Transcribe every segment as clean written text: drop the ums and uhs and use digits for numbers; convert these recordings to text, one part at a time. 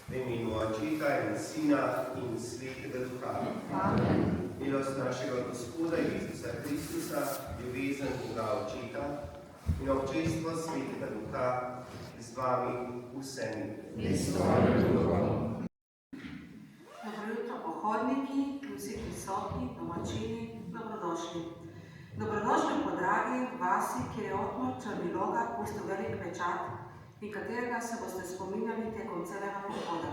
V imenu Očeta in Sina in Svetega Duha. Amen. Milost našega Gospoda Jezusa Kristusa, ljubezen Boga Očeta in občestvo Svetega Duha z vami vsemi. Dobro jutro, pohodniki in vsi prisotni, domačini, dobrodošli. Dobrodošli po dragi vasi, kjer je Otmar Črniloga pustil velik pečat in katerega se boste spominjali tekom celega pohoda.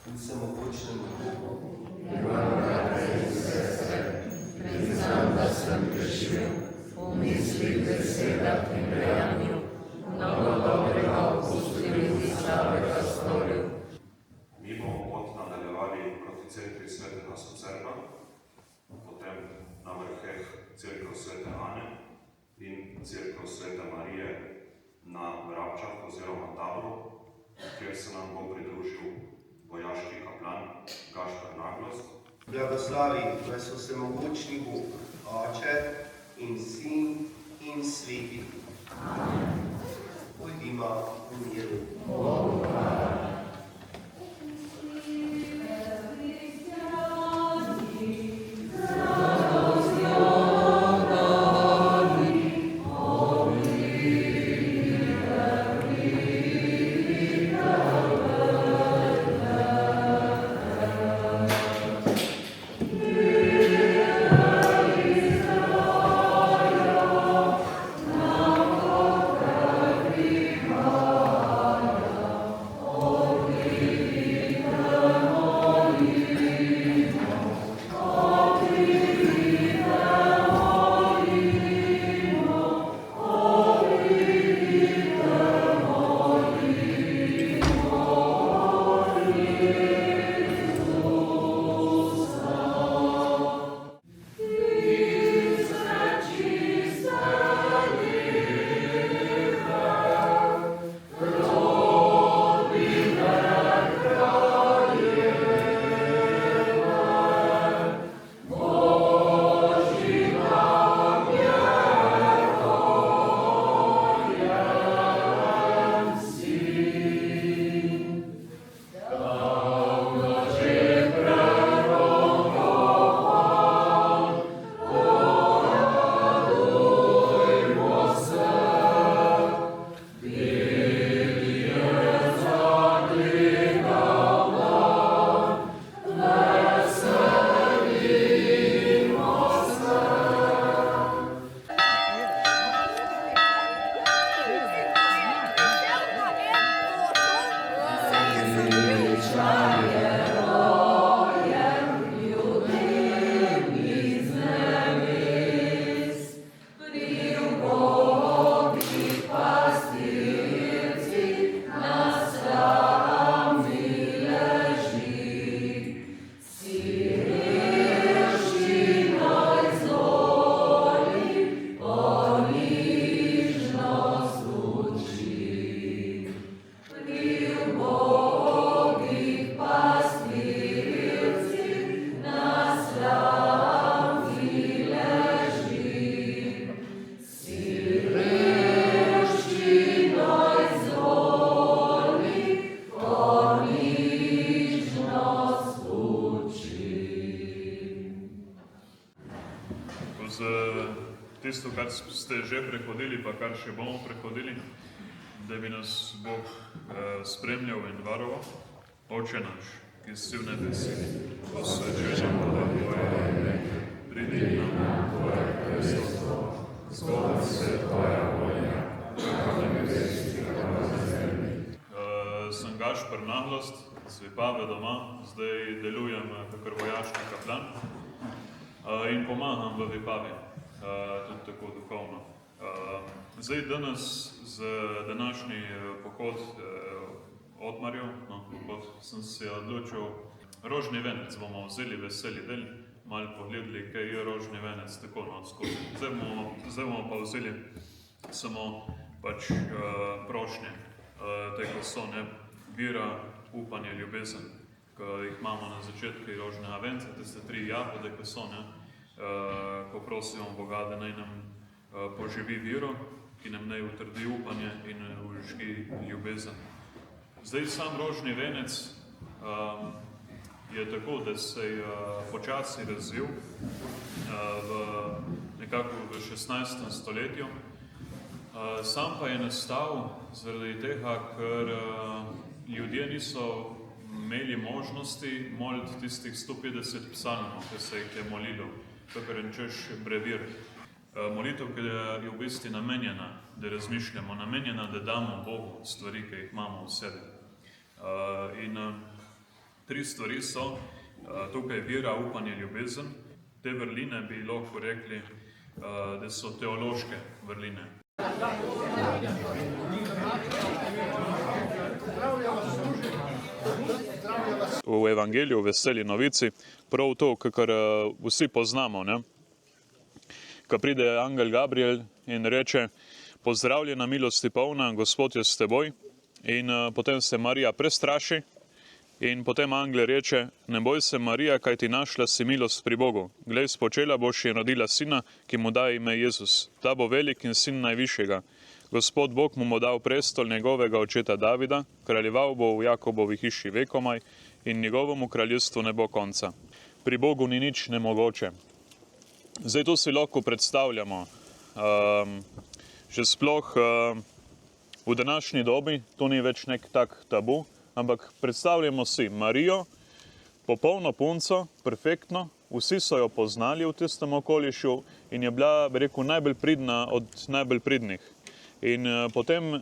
Vsemogočnemu Bogu. Priznam, da sem grešil v mislih, besedah in dejanju, mnogo dobrega opustil in slabega storil. Mi bomo pot nadaljevali proti cerkvi svetega Socerba, potem na vrheh cerkev svete Ane in cerkev svete Marije na Vrabčah oziroma Tabru, kjer se nam bo pridružil vojaški kaplan Gašper Naglost. Blagoslovi vas vsemogočni Bog, Oče in Sin in Sveti Duh. Amen. Pojdimo v miru. Bogu hvala. Tisto, kar ste že prehodili, pa kar še bomo prehodili, da bi nas Bog spremljal in varoval. Oče naš, ki si v nebesih, posvečeno bude Tvoje ime, pridi nam Tvoje kraljestvo, zgodi se Tvoja volja, tako na nebesih kot na zemlji. Sem Gašper Naglost, z Vipave doma, zdaj delujem kakor vojaški kaplan in pomagam v Vipavi. Tudi tako duhovno. Zdaj danes za današnji pohod Otmarjev, pohod sem se odločil, rožni venec bomo vzeli veseli del, malo pogledali, kaj je rožni venec tako skozi. Zdaj bomo pa vzeli samo pač prošnje, tako so vira, upanje, ljubezen, ki jih imamo na začetku rožnega venca, tiste 3 jagode, ki so, ko prosimo Boga, da naj nam poživi viro, ki nam naj utrdi upanje in vžgi ljubezen. Zdaj sam rožni venec je tako, da se je počasi razvil nekako v 16. stoletju. Sam pa je nastal zaradi tega, ker ljudje niso imeli možnosti moliti tistih 150 psalmov, ki se jih je molilo, kakor rečeš brevir. Molitev, ki je v bistvu namenjena, da razmišljamo, namenjena, da damo Bogu stvari, ki jih imamo v sebi. In tri stvari so tukaj vera, upanje, ljubezen. Te vrline bi lahko rekli, da so teološke vrline. V evangeliju, veseli novici, prav to, kar vsi poznamo, ne? Ko pride angel Gabriel in reče: pozdravljena, milosti polna, Gospod je s teboj. In potem se Marija prestraši in potem angel reče: ne boj se, Marija, kaj ti našla si milost pri Bogu. Glej, spočela boš in rodila sina, ki mu da ime Jezus. Ta bo velik in sin najvišjega. Gospod Bog mu bo dal prestol njegovega očeta Davida, kraljeval bo v Jakobovi hiši vekomaj in njegovemu kraljestvu ne bo konca. Pri Bogu ni nič nemogoče. Zdaj to si lahko predstavljamo, že sploh v današnji dobi, to ni več nek tak tabu, ampak predstavljamo si Marijo, popolno punco, perfektno, vsi so jo poznali v tistem okolišu in je bila, bi rekel, najbolj pridna od najbolj pridnih. In potem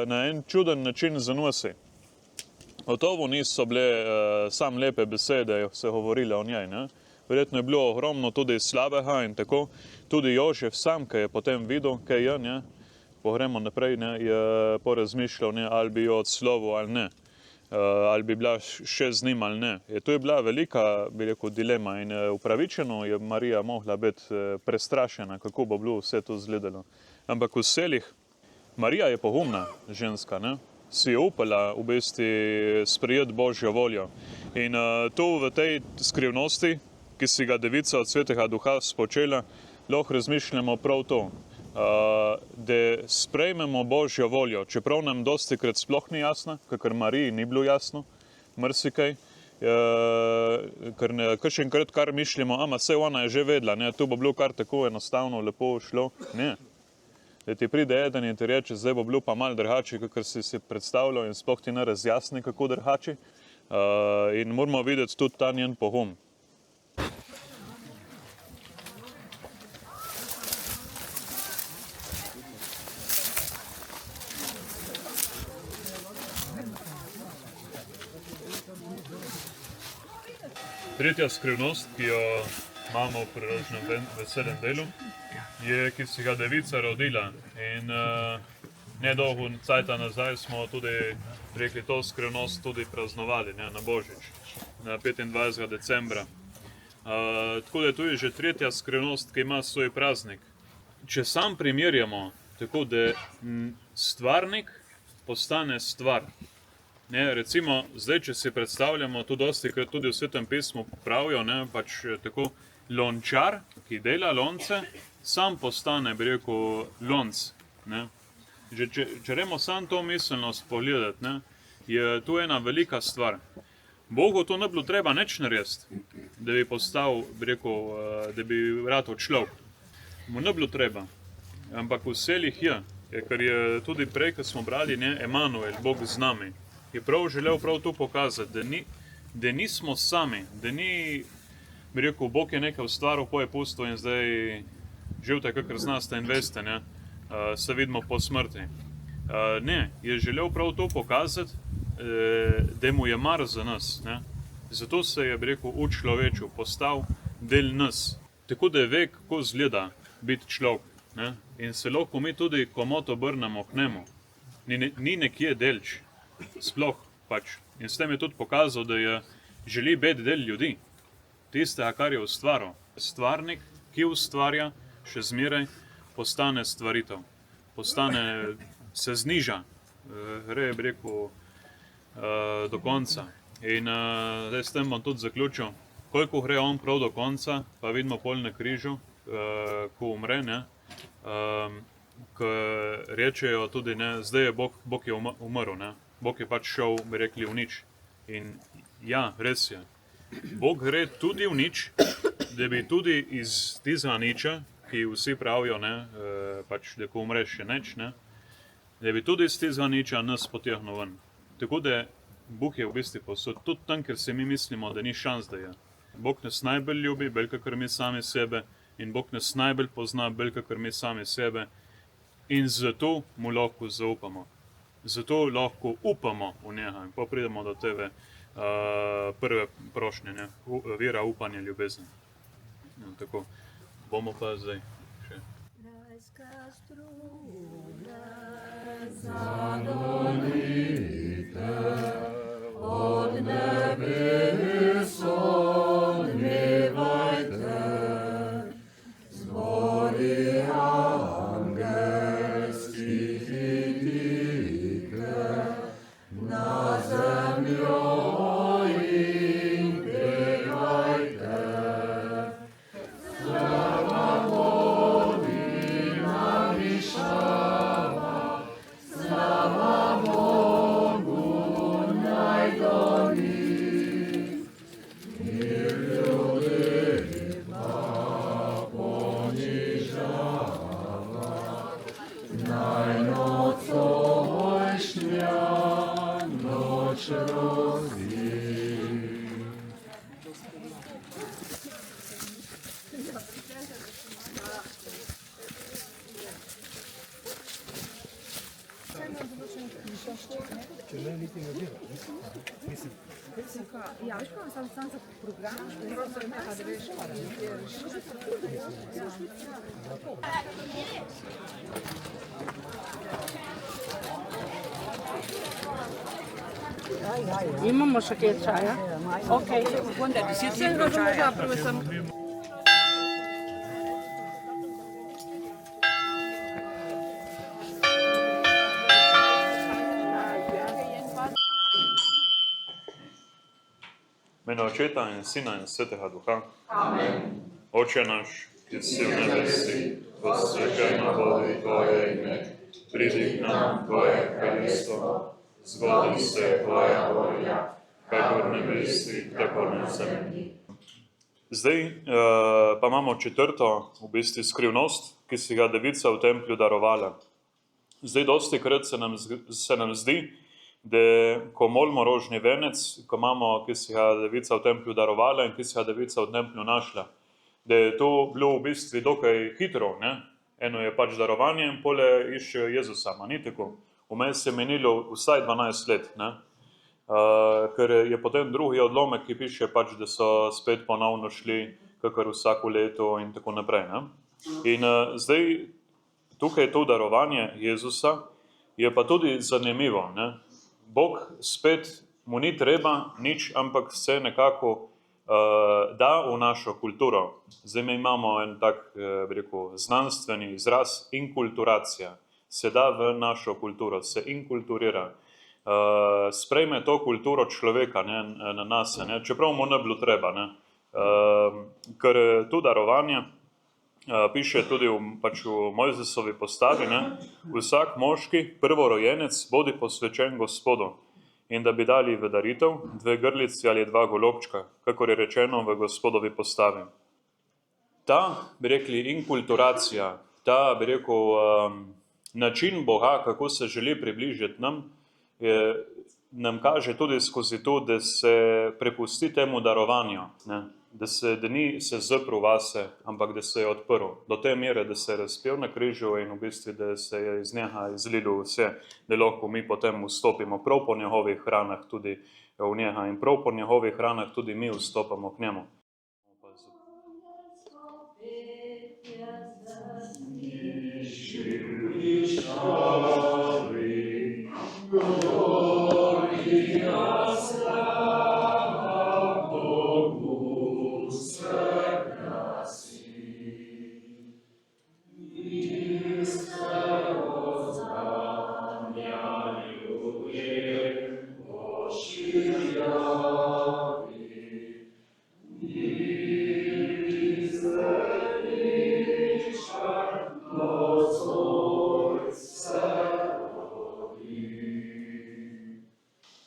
na en čuden način zanosi. Gotovo niso bile sam lepe besede, se govorile o njej, ne? Verjetno je bilo ogromno tudi slabega in tako. Tudi Jožef sam, ki je potem videl, kaj je, ne? Pogremo naprej, ne? Je porazmišljal, ne? Ali bi jo odslovil ali ne. Ali bi bila še z njim ali ne. To je bila velika, bi rekel, dilema in upravičeno je Marija mogla biti prestrašena, kako bo bilo vse to izgledalo. Ampak v selih, Marija je pogumna ženska, ne? Si je upala v bistvu sprejeti Božjo voljo. In to v tej skrivnosti, ki si ga Devica od Svetega Duha spočela, lahko razmišljamo prav to, da sprejmemo Božjo voljo, čeprav nam dostikrat sploh ni jasna, kakor Mariji ni bilo jasno, marsikaj, ker kakšenkrat kar mišljamo, saj ona je že vedela, ne, to bo bilo kar tako enostavno, lepo šlo, ne. Da ti pride eden in ti reče, zdaj bo bilo pa malo drugače, kakor si si predstavljal in sploh ti ne razjasni, kako drugače. In moramo videti tudi ta njen pogum. Tretja skrivnost, ki jo imamo v priročnem veselem delu, je, ki si ga Devica rodila. In nedolgo cajta nazaj smo tudi rekli to skrivnost tudi praznovali, ne, na Božič, na 25. decembra. Tako da tu je že tretja skrivnost, ki ima svoj praznik. Če sam primerjamo, tako da stvarnik postane stvar. Ne, recimo, zdaj, če si predstavljamo, tu dostikrat tudi v Svetem pismu pravijo, ne, pač tako, lončar, ki dela lonce, sam postane, bi rekel, lonc. Ne. Če remo sam to miselnost pogledati, ne, je tu ena velika stvar. Bogu to ne bilo treba nič narediti, da bi postal, bi rekel, da bi ratal človek. Mu ne bilo treba, ampak v selih je, ker je tudi prej, ko smo brali, ne, Emanuel, Bog z nami, je prav želel prav to pokazati, da nismo sami, da ni, bi rekel, Bog je nekaj ustvaril, po je pustil in zdaj živite, kakor znaste in veste, ne, se vidimo po smrti. Ne, je želel prav to pokazati, da mu je mar za nas, ne. Zato se je, bi rekel, učlovečil, postal del nas. Tako da ve, kako izgleda biti človek, ne. In se lahko mi tudi komot obrnemo k njemu. Ni nekje delč, sploh pač. In s tem je tudi pokazal, da je želi biti del ljudi. Tistega, kar je ustvaril. Stvarnik, ki ustvarja, še zmeraj postane stvaritev. Postane, se zniža, gre, bi rekel, do konca. In zdaj s tem bom tudi zaključil. Koliko gre on prav do konca, pa vidimo pol na križu, ko umre, ne, ko rečejo tudi, ne, zdaj je Bog je umrl, ne. Bog je pač šel, bi rekli, v nič. In ja, res je. Bog gre tudi v nič, da bi tudi iz tizga niča, ki vsi pravijo, ne, pač, da ko umreš še neč, ne, da bi tudi iz tizga niča nas potehnil ven. Tako da Bog je v bistvu posod, tudi tam, ker se mi mislimo, da ni šans, da je. Bog nas najbolj ljubi, bolj kakor mi sami sebe, in Bog nas najbolj pozna, bolj kakor mi sami sebe, in zato mu lahko zaupamo. Zato lahko upamo v njega in pa pridemo do tebe prve prošnje, ne? Vera, upanje, ljubezen. Ja, tako. Bomo pa zdaj še. Od nebes odmevajte, zbori angelskih vitike, na zemljo in pevajte. Slava vodi nam višava, slava Bogu najdolji. Mir ljudi pa ponižava, naj nocojšnja noč rozi. Ja, veš pa, sam za program, da veš, Imamo še kaj čaja? Ok, da 10 evrov čaja. V ime Očeta in Sina in Svetega Duha. Amen. Oče naš, ki si v nebesih, posvečeno bodi tvoje ime, pridi k nam tvoje kraljestvo, zgodi se tvoja volja, kakor v nebesih, tako na zemlji. Zdaj pa imamo četrto, v bistvu, skrivnost, ki si ga devica v templju darovala. Zdaj dosti krat se nam zdi, da ko molimo rožni venec, ko imamo, ki si ga devica v templju darovala in ki si ga devica v templju našla, da je to bilo v bistvu dokaj hitro, ne? Eno je pač darovanje in pole iščejo Jezusa, ma ni tako. Vmes je menilo vsaj 12 let, ne? Ker je potem drugi odlomek, ki piše pač, da so spet ponovno šli, kakor vsako leto in tako naprej, ne? In zdaj, tukaj to darovanje Jezusa je pa tudi zanimivo, ne? Bog spet mu ni treba nič, ampak se nekako da v našo kulturo. Zdaj mi imamo en tak, bi rekel, znanstveni izraz inkulturacija. Se da v našo kulturo, se inkulturira. Sprejme to kulturo človeka, ne, na nas, ne, čeprav mu ne bilo treba, ne. Ker to darovanje piše tudi pač v Mojzesovi postavi, ne, vsak moški, prvorojenec, bodi posvečen Gospodu in da bi dali v daritev 2 grlici ali 2 golobčka, kakor je rečeno v Gospodovi postavi. Ta, bi rekli, inkulturacija, ta, bi rekel, način Boga, kako se želi približiti nam, nam kaže tudi skozi to, da se prepusti temu darovanju, ne? Da ni se zaprl vase, ampak da se je odprl. Do te mere, da se je razpel na križu in v bistvu, da se je iz njega izlilo vse, da lahko mi potem vstopimo prav po njegovih hranah tudi v njega in prav po njegovih hranah tudi mi vstopamo k njemu.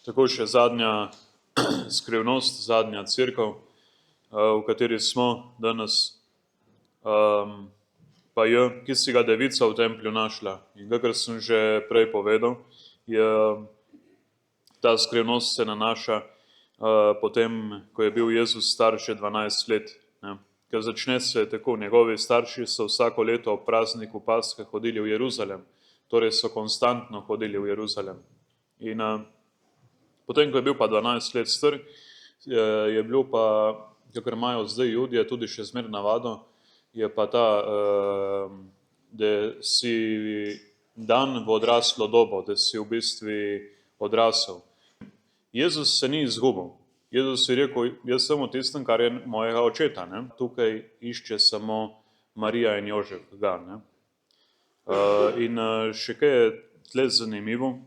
Tako še zadnja skrivnost, zadnja cerkev, v kateri smo danes, pa je, ki si ga devica v templju našla. In kakor sem že prej povedal, je ta skrivnost se nanaša potem, ko je bil Jezus star še 12 let. Ne? Ker začne se tako, njegovi starši so vsako leto ob prazniku Paske hodili v Jeruzalem, torej so konstantno hodili v Jeruzalem. In potem, ko je bil pa 12 let star, je bilo pa, kakor imajo zdaj Judje tudi še zmer navado, je pa ta, da si dan v odraslo dobo, da si v bistvu odrasel. Jezus se ni izgubil. Jezus je rekel, jaz sem v tistem, kar je mojega očeta. Ne? Tukaj išče samo Marija in Jožef ga. Ne? In še kaj je tle zanimivo,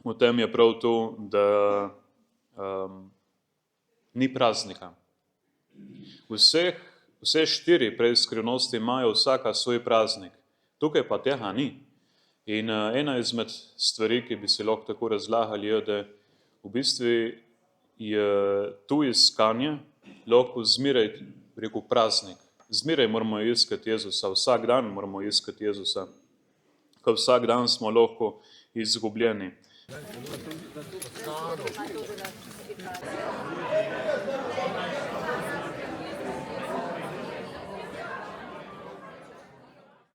v tem je prav to, da ni praznika. Vse 4 prej skrivnosti imajo vsaka svoj praznik. Tukaj pa tega ni. In ena izmed stvari, ki bi si lahko tako razlagali, je, da v bistvu je tu iskanje lahko zmeraj, rekel, praznik. Zmeraj moramo iskati Jezusa, vsak dan moramo iskati Jezusa, ko vsak dan smo lahko izgubljeni.